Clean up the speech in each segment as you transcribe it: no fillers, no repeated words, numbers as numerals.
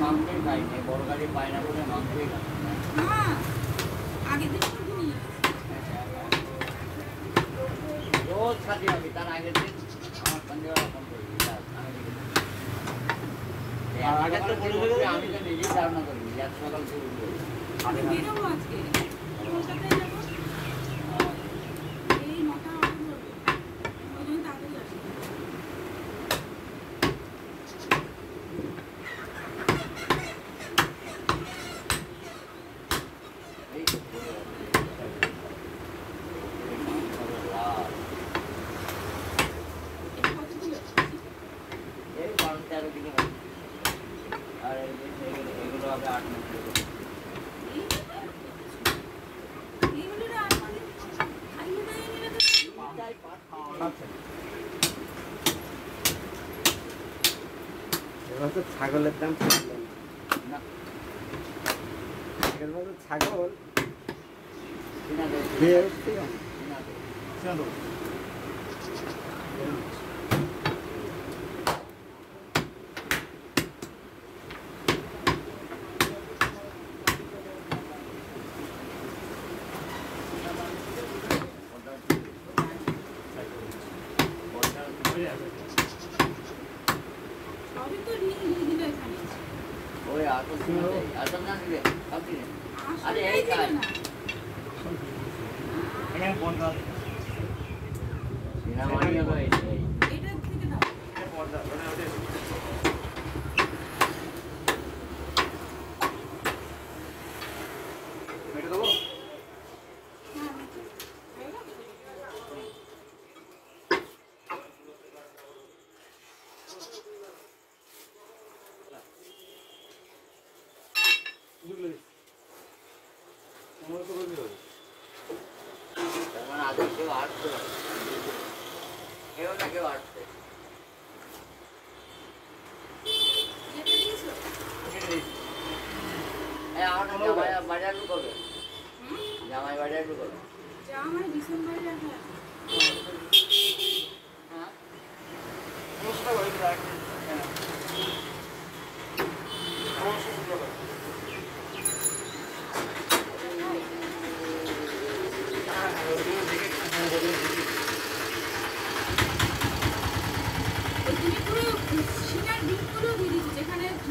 মাংসই খাইনি, বড় গাড়ি পায় না বলে মাংসই খাই না। আগের দিন রোজ খাতি হবে, তার আগের দিন আমার সন্ধ্যেবেলা ফোন করবি। আমি তো নিজেই ধারণা করি আজ সকাল থেকে উঠবো। বেরোবো আজকে কলকাতায় যাবো, এই 9টা ওই জন্য তাড়াতাড়ি আসবো। ছাগলের দাম ছাগল আরে এই কাজ সিনেমানি হলো এই এটা থেকে দাও। আগে কেউ আসতো কেউ না কেউ আসছে। বাজার করবে জামাই বাজার করবে জামাই ডিসেম্বরে রাখা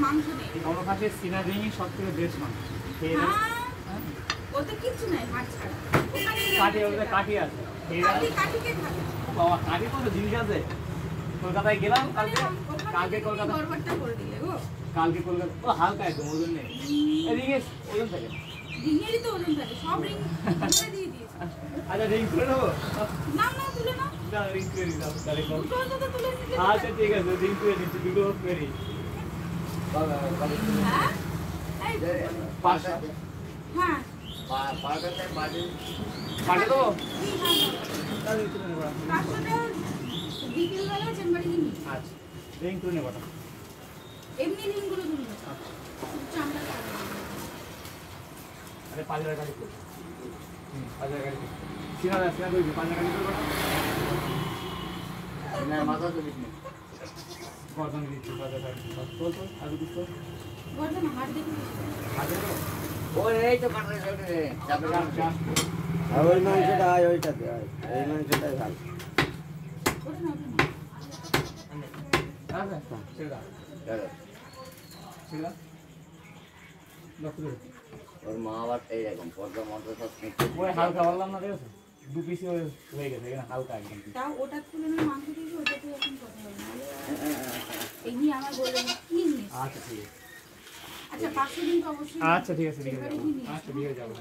মাংস নেই বড় খাসির সিনা রিংই সবথেকে বেস্ট মাংস। ওতে কিচ্ছু নাই হাত ছাড়া। কাঠি ওদের কাঠি আছে। কাঠিকে খাবে বাবা কাঠি কত জিনিস আছে। কলকাতায় গেলাম কালকে কলকাতা গড়বড়টা করে দিলে গো। কালকে কলকাতা ও হালকা একদম ওজন নেই। রিং এর ওজন থাকে। রিংয়েরই তো ওজন থাকে সব রিং তুলে দিয়ে দিয়েছে। আচ্ছা রিং তুলে নেবো? না না তুলে না। না রিং তুলে দিলাম তাহলে কল। দুটো তো তুলে নিতে। আচ্ছা ঠিক আছে রিং তুলে দিচ্ছি দুটো করি। হ্যাঁ এই পাঁচটা হ্যাঁ পাঠাতে পাঠিয়ে পাঠিয়ে দেবো? তাহলে তুলে নেব। 500টা বিকেলবেলা চেম্বারে নিয়ে নিই। আচ্ছা রিং তুলে নেবো না। এমনি রিংগুলো তুলবে। চামড়া কাটবে। আরে 5000 গাড়ি করো। 5000 গাড়ি। সিনা কই 5000 গাড়ি করো না মাথা তো দিস না গর্দন দিচ্ছি 5000 গাড়ি। চল চল আগে দিস তো। গর্দন হাত দেখে আগে দাও। ওই এই তো কাটরে রে চাপে চাপ। আর ওই মাংসটা আয় ওইটাতে আয় এই মাংসটাই ভালো ওটা না আচ্ছা ছেড়ে দাও। ছেড়ে দাও। ডক্টর ওর মা আবার এইরকম পর্দা মন্ত্র সব ওই হালকা বললাম না দেখো দু পিসি হয়ে গেছে এখানে হালকা একদম। তাও ওটার তুলনায় মাংস দিয়েছি ওটাতে এখন কথা হবে না। এই নিয়ে আমার বললেন কি নিয়ে আচ্ছা ঠিক আছে। আচ্ছা 500 দিন তো অবশ্যই আচ্ছা ঠিক আছে ঠিক আছে। এবারে কি নিয়ে আচ্ছা ঠিক আছে যাবো।